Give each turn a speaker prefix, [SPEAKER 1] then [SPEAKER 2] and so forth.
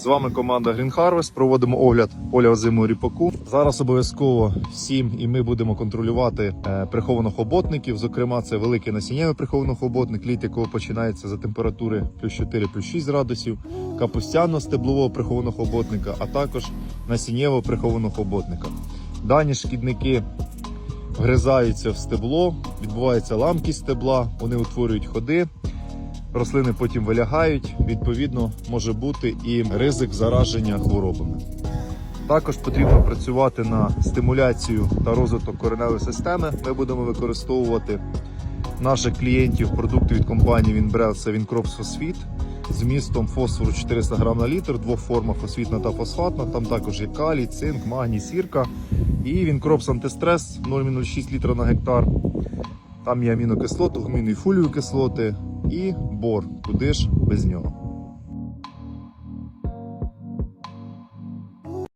[SPEAKER 1] З вами команда Green Harvest. Проводимо огляд поля озимого ріпаку. Зараз обов'язково всім і ми будемо контролювати приховано-хоботників. Зокрема, це великий насіннєвий приховано-хоботник, літ якого починається за температури плюс 4, плюс 6 градусів, капустяно-стеблового приховано-хоботника, а також насіннєвого приховано-хоботника. Дані шкідники вгризаються в стебло, відбувається ламкість стебла, вони утворюють ходи. Рослини потім вилягають, відповідно, може бути і ризик зараження хворобами. Також потрібно працювати на стимуляцію та розвиток кореневої системи. Ми будемо використовувати наших клієнтів продукти від компанії Winbrel, це Wincrops Phosphit з вмістом фосфору 400 г на літр, двох формах фосфітна та фосфатна. Там також є калій, цинк, магній, сірка. І Wincrops Антистрес 0,06 літра на гектар. Там є амінокислоти, гуміни і фолієві кислоти і бор, куди ж без нього.